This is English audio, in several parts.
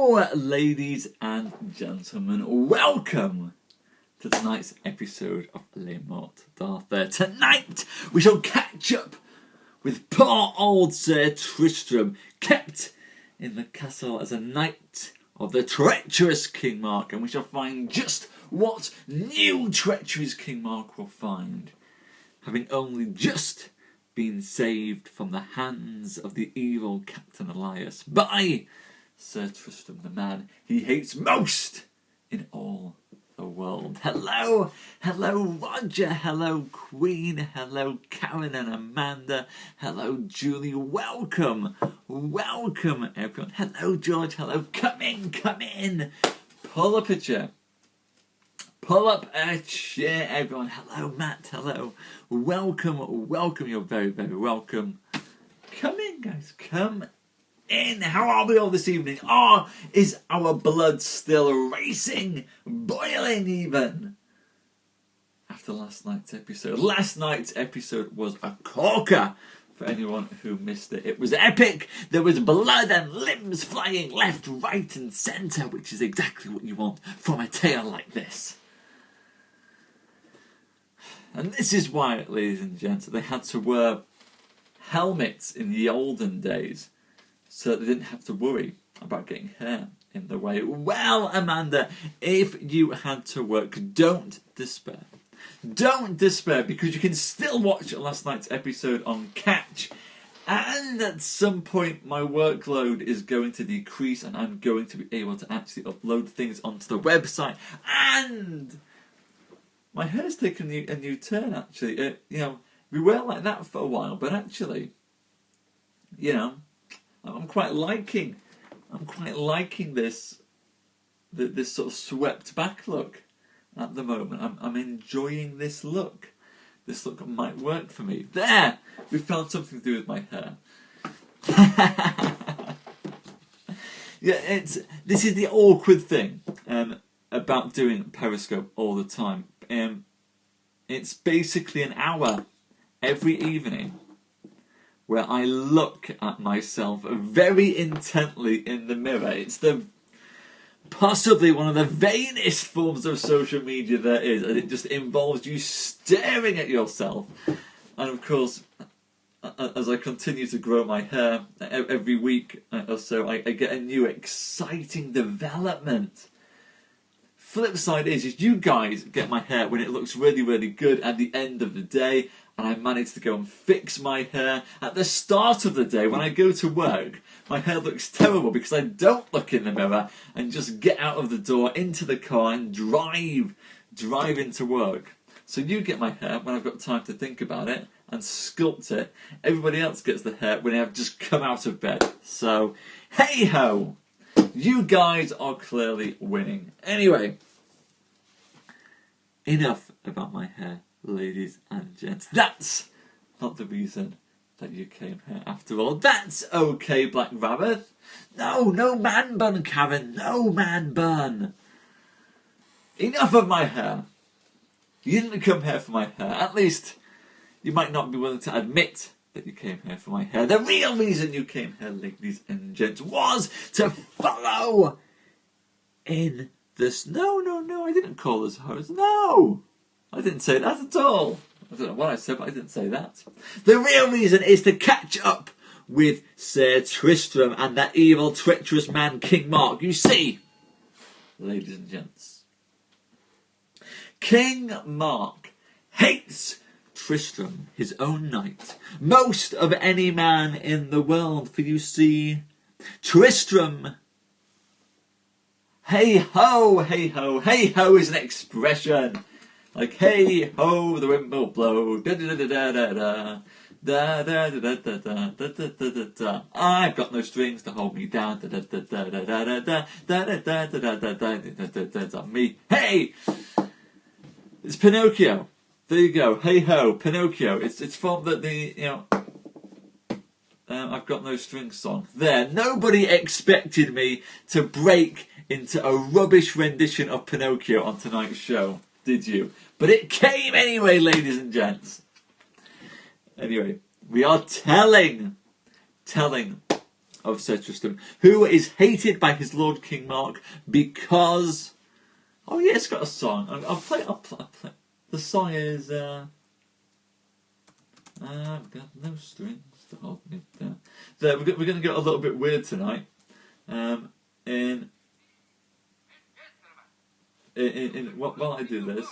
Hello, ladies and gentlemen. Welcome to tonight's episode of Morte D'Arthur. Tonight we shall catch up with poor old Sir Tristram, kept in the castle as a knight of the treacherous King Mark, and we shall find just what new treacheries King Mark will find, having only just been saved from the hands of the evil Captain Elias by Sir Tristram, the man he hates most in all the world. Hello Roger, hello Queen, hello Karen and Amanda, hello Julie, welcome everyone. Hello George, hello, come in, pull up a chair. Pull up a chair, everyone. Hello, Matt. Hello. Welcome. You're very, very welcome. Come in, guys. Come in. How are we all this evening? Is our blood still racing? Boiling even? After last night's episode. Last night's episode was a corker. For anyone who missed it, it was epic. There was blood and limbs flying left, right and centre, which is exactly what you want from a tale like this. And this is why, ladies and gents, they had to wear helmets in the olden days so that they didn't have to worry about getting hair in the way. Well, Amanda, if you had to work, don't despair. Don't despair, because you can still watch last night's episode on Catch. And at some point, my workload is going to decrease and I'm going to be able to actually upload things onto the website. And my hair's taken a new turn, actually. We were like that for a while, but actually, I'm quite liking this sort of swept back look at the moment. I'm enjoying this look. This look might work for me. There, we found something to do with my hair. This is the awkward thing about doing Periscope all the time. It's basically an hour every evening where I look at myself very intently in the mirror. It's possibly one of the vainest forms of social media there is, and it just involves you staring at yourself. And of course, as I continue to grow my hair every week or so, I get a new exciting development. Flip side is you guys get my hair when it looks really, really good at the end of the day, and I manage to go and fix my hair at the start of the day. When I go to work, my hair looks terrible because I don't look in the mirror and just get out of the door, into the car and drive into work. So you get my hair when I've got time to think about it and sculpt it. Everybody else gets the hair when I've just come out of bed. So, hey ho! You guys are clearly winning. Anyway, enough about my hair, ladies and gents. That's not the reason that you came here after all. That's okay, Black Rabbit. No man bun, Karen. No man bun. Enough of my hair. You didn't come here for my hair. At least you might not be willing to admit that you came here for my hair. The real reason you came here, ladies and gents, was to follow in this. No, I didn't call this host. No, I didn't say that at all. I don't know what I said, but I didn't say that. The real reason is to catch up with Sir Tristram and that evil, treacherous man, King Mark. You see, ladies and gents, King Mark hates Tristram, his own knight, most of any man in the world. For you see, Tristram, hey ho is an expression. Like hey ho, the wind will blow, da da da da da da da da da da da da da da. I've got no strings to hold me down, da da da da da da da da da da da da da da da. Me, hey, it's Pinocchio. There you go. Hey ho, Pinocchio. It's from the I've got no strings song. There. Nobody expected me to break into a rubbish rendition of Pinocchio on tonight's show, did you? But it came anyway, ladies and gents. Anyway, we are telling of Sir Tristram, who is hated by his lord King Mark because... Oh yeah, it's got a song. I'll play. The song is... I've got no strings to hold me down. So we're going to get a little bit weird tonight. While I do this...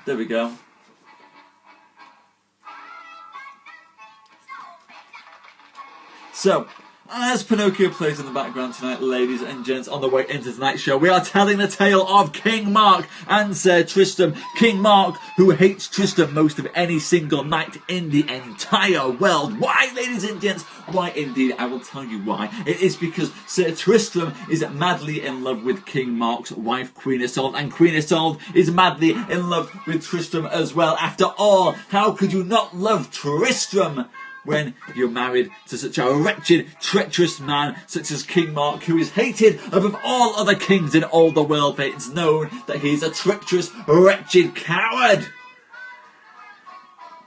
There we go. So, as Pinocchio plays in the background tonight, ladies and gents, on the way into tonight's show, we are telling the tale of King Mark and Sir Tristram. King Mark, who hates Tristram most of any single knight in the entire world. Why, ladies and gents? Why indeed? I will tell you why. It is because Sir Tristram is madly in love with King Mark's wife, Queen Isolde, and Queen Isolde is madly in love with Tristram as well. After all, how could you not love Tristram when you're married to such a wretched, treacherous man such as King Mark, who is hated above all other kings in all the world, for it's known that he is a treacherous, wretched coward?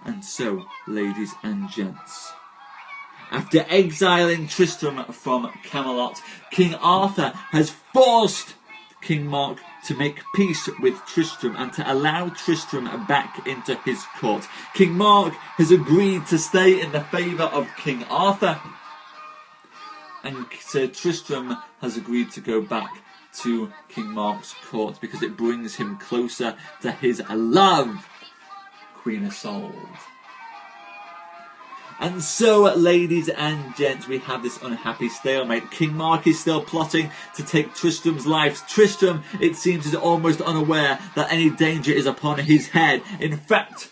And so, ladies and gents, after exiling Tristram from Camelot, King Arthur has forced King Mark to make peace with Tristram and to allow Tristram back into his court. King Mark has agreed to stay in the favour of King Arthur, and Sir Tristram has agreed to go back to King Mark's court because it brings him closer to his love, Queen Isolde. And so, ladies and gents, we have this unhappy stalemate. King Mark is still plotting to take Tristram's life. Tristram, it seems, is almost unaware that any danger is upon his head. In fact,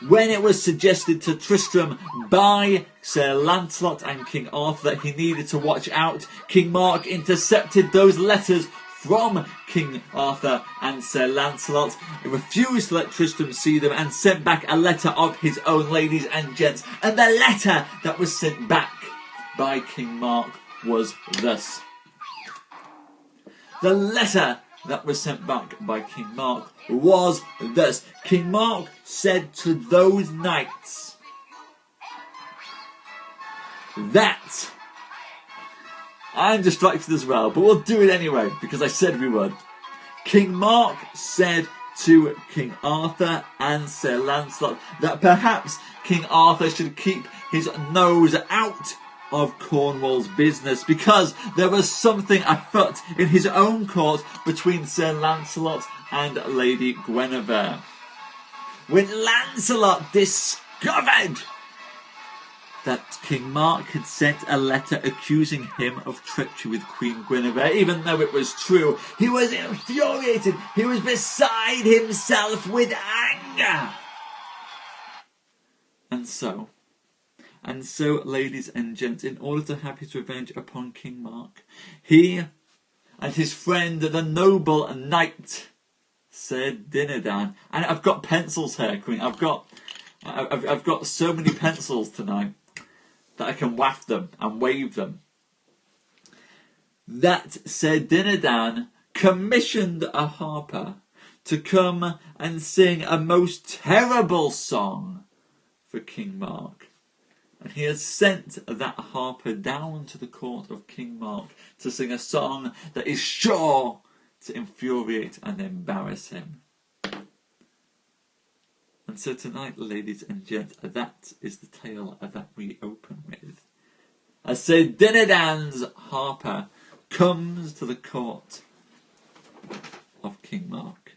when it was suggested to Tristram by Sir Lancelot and King Arthur that he needed to watch out, King Mark intercepted those letters from King Arthur and Sir Lancelot. He refused to let Tristram see them and sent back a letter of his own, ladies and gents. And the letter that was sent back by King Mark was thus. The letter that was sent back by King Mark was thus. King Mark said to those knights that... I'm distracted as well, but we'll do it anyway, because I said we would. King Mark said to King Arthur and Sir Lancelot that perhaps King Arthur should keep his nose out of Cornwall's business, because there was something afoot in his own court between Sir Lancelot and Lady Guinevere. When Lancelot discovered that King Mark had sent a letter accusing him of treachery with Queen Guinevere, even though it was true, he was infuriated. He was beside himself with anger. And so, ladies and gents, in order to have his revenge upon King Mark, he and his friend, the noble knight, Sir Dinadan, and I've got pencils here, Queen. I've got so many pencils tonight that I can waft them and wave them. That Sir Dinadan commissioned a harper to come and sing a most terrible song for King Mark. And he has sent that harper down to the court of King Mark to sing a song that is sure to infuriate and embarrass him. And so tonight, ladies and gents, that is the tale that we open with. As Sir Dinadan's harper comes to the court of King Mark.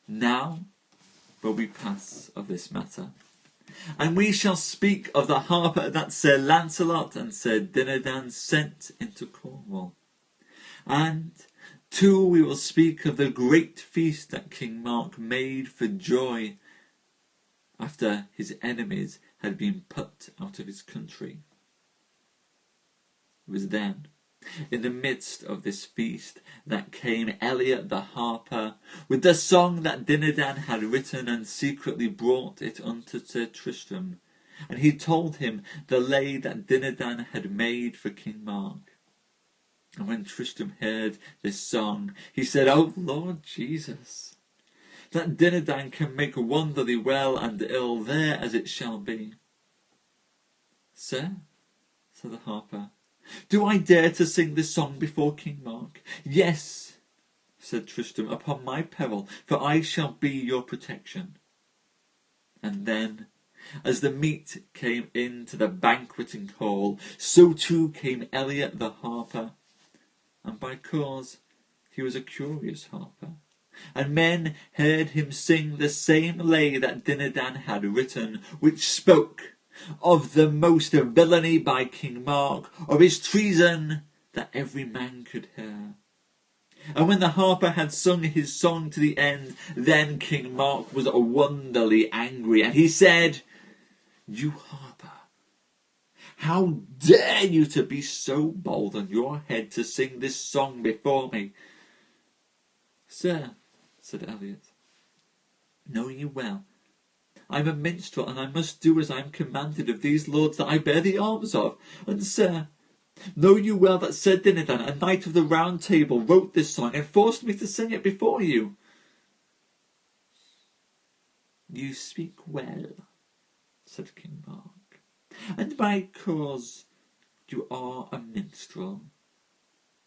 Now will we pass of this matter, and we shall speak of the harper that Sir Lancelot and Sir Dinadan sent into Cornwall. And too, we will speak of the great feast that King Mark made for joy after his enemies had been put out of his country. It was then, in the midst of this feast, that came Eliot the harper with the song that Dinadan had written, and secretly brought it unto Sir Tristram. And he told him the lay that Dinadan had made for King Mark. And when Tristram heard this song, he said, "O Lord Jesus, that Dinadan can make wonderly well and ill, there as it shall be." "Sir," said the harper, "do I dare to sing this song before King Mark?" "Yes," said Tristram, "upon my peril, for I shall be your protection." And then, as the meat came into the banqueting hall, so too came Eliot the harper, and by cause he was a curious harper, and men heard him sing the same lay that Dinadan had written, which spoke of the most villainy by King Mark, of his treason that every man could hear. And when the harper had sung his song to the end, then King Mark was wonderly angry, and he said, "You harper, how dare you to be so bold on your head to sing this song before me?" "Sir," said Eliot, "know you well, I am a minstrel, and I must do as I am commanded of these lords that I bear the arms of. And, sir, know you well that Sir Dinadan, a knight of the Round Table, wrote this song and forced me to sing it before you." "You speak well," said King Mark, "and by cause you are a minstrel,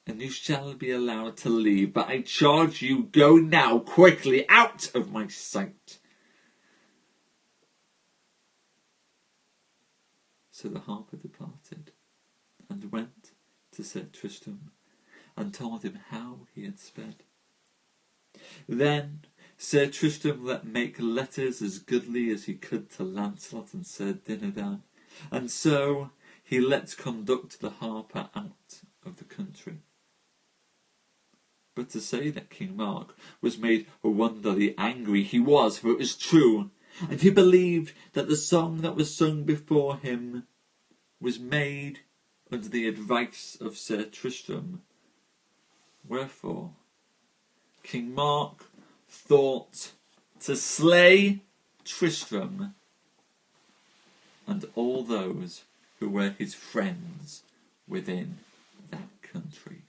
and you shall be allowed to leave, but I charge you go now quickly out of my sight." So the harper departed, and went to Sir Tristram, and told him how he had sped. Then Sir Tristram let make letters as goodly as he could to Lancelot and Sir Dinadan, and so he let conduct the harper out of the country. But to say that King Mark was made wonderly angry, he was, for it was true, and he believed that the song that was sung before him was made under the advice of Sir Tristram. Wherefore King Mark thought to slay Tristram and all those who were his friends within that country.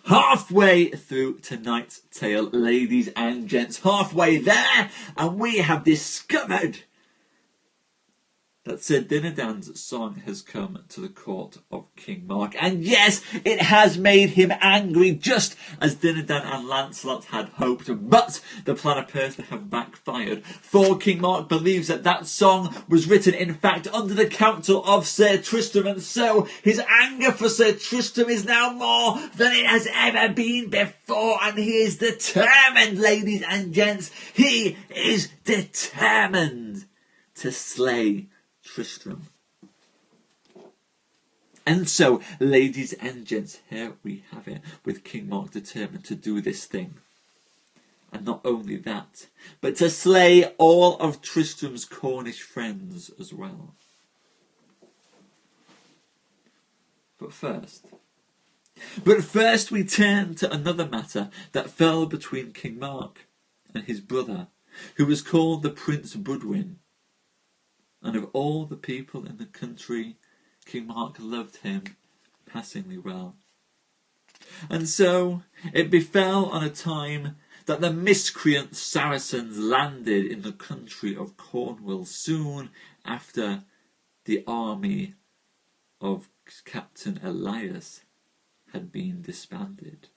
Halfway through tonight's tale, ladies and gents, halfway there, and we have discovered that Sir Dinadan's song has come to the court of King Mark. And yes, it has made him angry, just as Dinadan and Lancelot had hoped. But the plan appears to have backfired, for King Mark believes that that song was written, in fact, under the counsel of Sir Tristram, and so his anger for Sir Tristram is now more than it has ever been before, and he is determined, ladies and gents, he is determined to slay Tristram. And so, ladies and gents, here we have it, with King Mark determined to do this thing. And not only that, but to slay all of Tristram's Cornish friends as well. But first we turn to another matter that fell between King Mark and his brother, who was called the Prince Budwin. And of all the people in the country, King Mark loved him passingly well. And so it befell on a time that the miscreant Saracens landed in the country of Cornwall soon after the army of Captain Elias had been disbanded.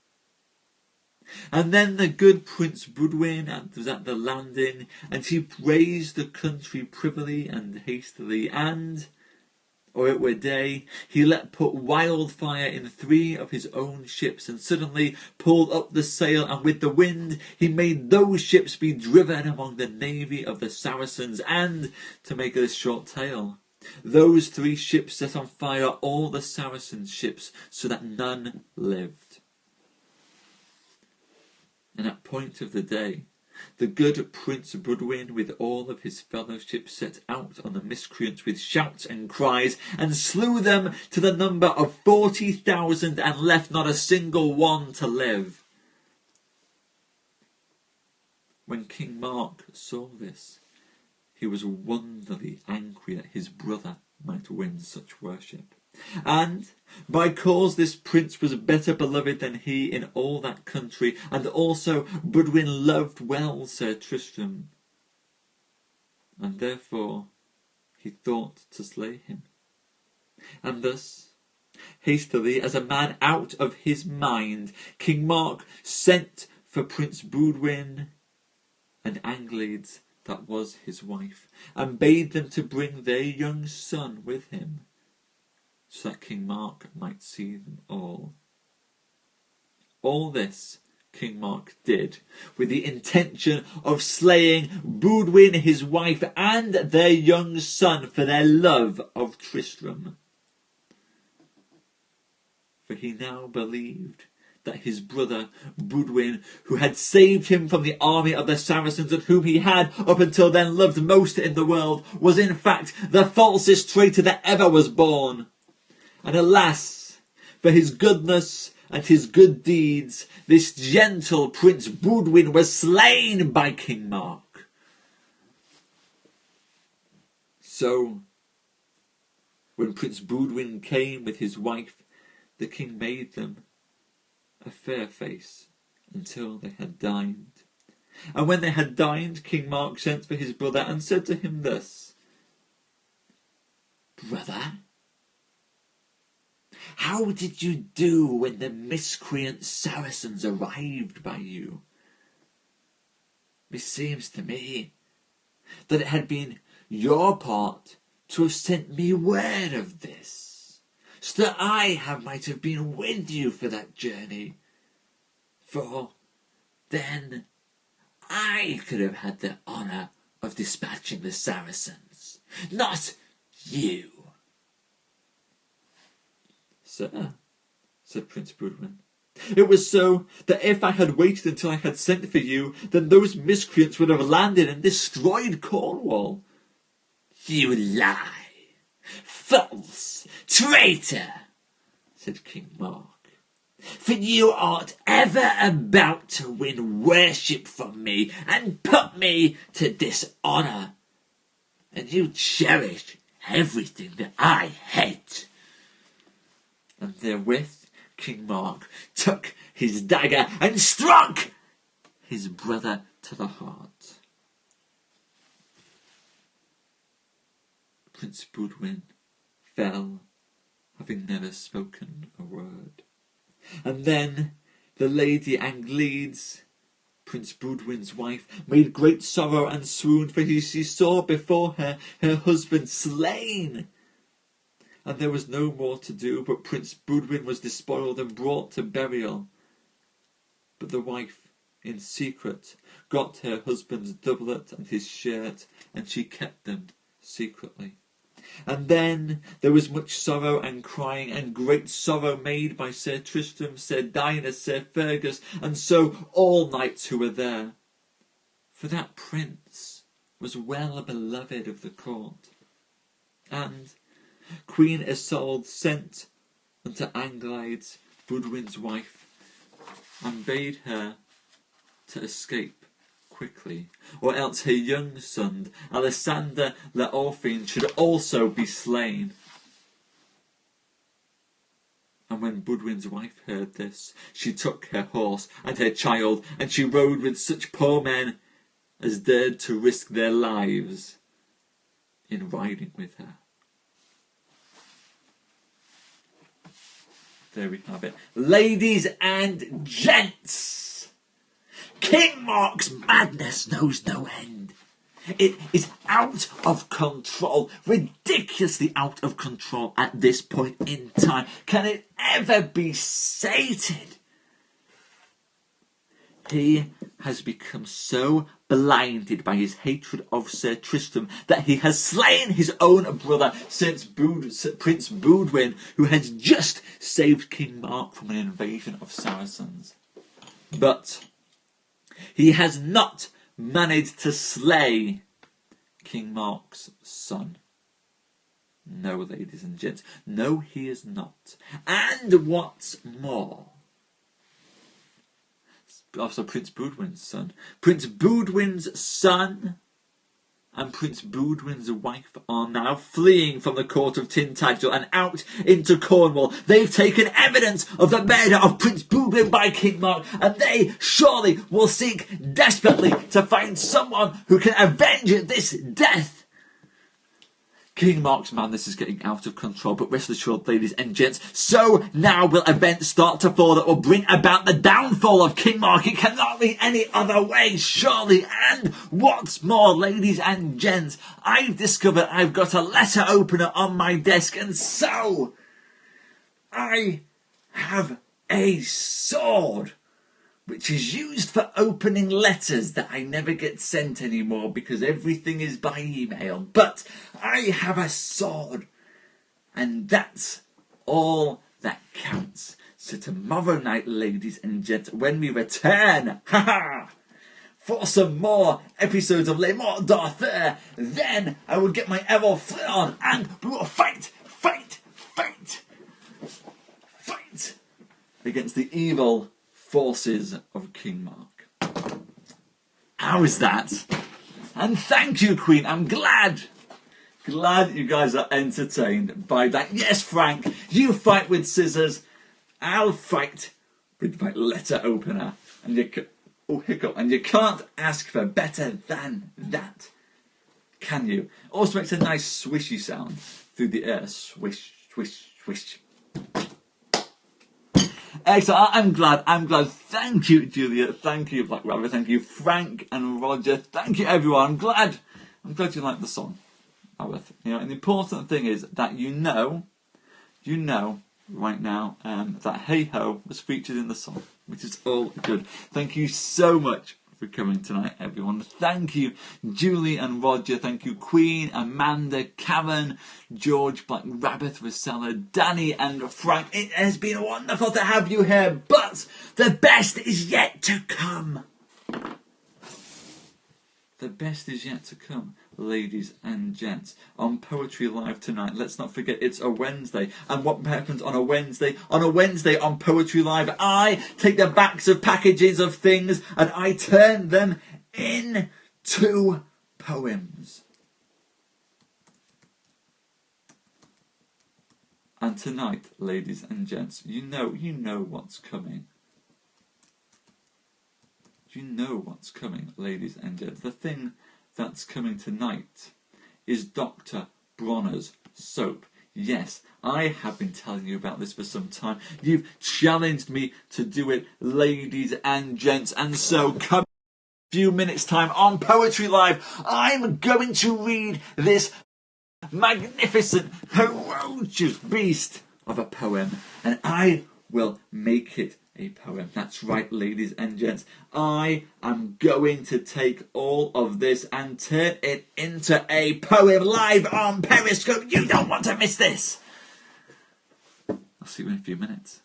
And then the good Prince Budwin was at the landing, and he raised the country privily and hastily, and, or it were day, he let put wildfire in 3 of his own ships, and suddenly pulled up the sail, and with the wind he made those ships be driven among the navy of the Saracens, and, to make this short tale, those 3 ships set on fire all the Saracen ships, so that none lived. And at point of the day, the good Prince Budwin with all of his fellowship set out on the miscreants with shouts and cries, and slew them to the number of 40,000, and left not a single one to live. When King Mark saw this, he was wonderly angry that his brother might win such worship. And by cause this prince was better beloved than he in all that country, and also Budwin loved well Sir Tristram, and therefore he thought to slay him. And thus, hastily, as a man out of his mind, King Mark sent for Prince Budwin and Angleides, that was his wife, and bade them to bring their young son with him, so that King Mark might see them all. All this King Mark did with the intention of slaying Budwin his wife and their young son for their love of Tristram. For he now believed that his brother Budwin, who had saved him from the army of the Saracens, and whom he had up until then loved most in the world, was in fact the falsest traitor that ever was born. And alas, for his goodness and his good deeds, this gentle Prince Budwin was slain by King Mark. So, when Prince Budwin came with his wife, the king made them a fair face until they had dined. And when they had dined, King Mark sent for his brother and said to him thus: "Brother, how did you do when the miscreant Saracens arrived by you? It seems to me that it had been your part to have sent me word of this, so that I might have been with you for that journey. For then I could have had the honour of dispatching the Saracens, not you." "Sir," said Prince Budwin, "it was so that if I had waited until I had sent for you, then those miscreants would have landed and destroyed Cornwall." "You lie, false traitor," said King Mark, "for you art ever about to win worship from me and put me to dishonour, and you cherish everything that I hate." And therewith King Mark took his dagger and struck his brother to the heart. Prince Budwin fell, having never spoken a word. And then the lady Angleides, Prince Budwin's wife, made great sorrow and swooned, for she saw before her husband slain. And there was no more to do, but Prince Budwin was despoiled and brought to burial. But the wife, in secret, got her husband's doublet and his shirt, and she kept them secretly. And then there was much sorrow and crying, and great sorrow made by Sir Tristram, Sir Dinas, Sir Fergus, and so all knights who were there. For that prince was well beloved of the court. And Queen Isolde sent unto Angleides, Budwin's wife, and bade her to escape quickly, or else her young son, Alessander le Orphin, should also be slain. And when Budwin's wife heard this, she took her horse and her child, and she rode with such poor men as dared to risk their lives in riding with her. There we have it. Ladies and gents, King Mark's madness knows no end. It is out of control, ridiculously out of control at this point in time. Can it ever be sated? He has become so blinded by his hatred of Sir Tristram that he has slain his own brother, Prince Budwin, who has just saved King Mark from an invasion of Saracens. But he has not managed to slay King Mark's son. No, ladies and gents, no, he is not. And what's more, also Prince Budwin's son. Prince Budwin's son and Prince Boudwin's wife are now fleeing from the court of Tintagel and out into Cornwall. They've taken evidence of the murder of Prince Boudwin by King Mark, and they surely will seek desperately to find someone who can avenge this death. King Mark's madness is getting out of control, but rest assured, ladies and gents, so now will events start to fall that will bring about the downfall of King Mark. It cannot be any other way, surely. And what's more, ladies and gents, I've discovered I've got a letter opener on my desk, and so I have a sword, which is used for opening letters that I never get sent anymore because everything is by email. But I have a sword, and that's all that counts. So tomorrow night, ladies and gents, when we return, for some more episodes of Morte D'Arthur, then I will get my Errol Flynn on, and we will fight against the evil forces of King Mark. How is that? And thank you, Queen. I'm glad you guys are entertained by that. Yes, Frank, you fight with scissors. I'll fight with my letter opener. And you can't ask for better than that, can you? Also makes a nice swishy sound through the air. Swish, swish, swish. Excellent. I'm glad. Thank you, Julia. Thank you, Black Rabbit. Thank you, Frank and Roger. Thank you, everyone. I'm glad you like the song. And the important thing is that you know right now that Hey Ho was featured in the song, which is all good. Thank you so much for coming tonight, everyone. Thank you, Julie and Roger. Thank you, Queen, Amanda, Karen, George, Black Rabbit, Rosella, Danny and Frank. It has been wonderful to have you here, but the best is yet to come. The best is yet to come, ladies and gents. On Poetry Live tonight, let's not forget it's a Wednesday. And what happens on a Wednesday? On a Wednesday on Poetry Live, I take the backs of packages of things and I turn them into poems. And tonight, ladies and gents, you know what's coming. You know what's coming, ladies and gents. The thing that's coming tonight is Dr. Bronner's soap. Yes, I have been telling you about this for some time. You've challenged me to do it, ladies and gents. And so, come in a few minutes' time on Poetry Live, I'm going to read this magnificent, ferocious beast of a poem. And I will make it a poem. That's right, ladies and gents. I am going to take all of this and turn it into a poem live on Periscope. You don't want to miss this. I'll see you in a few minutes.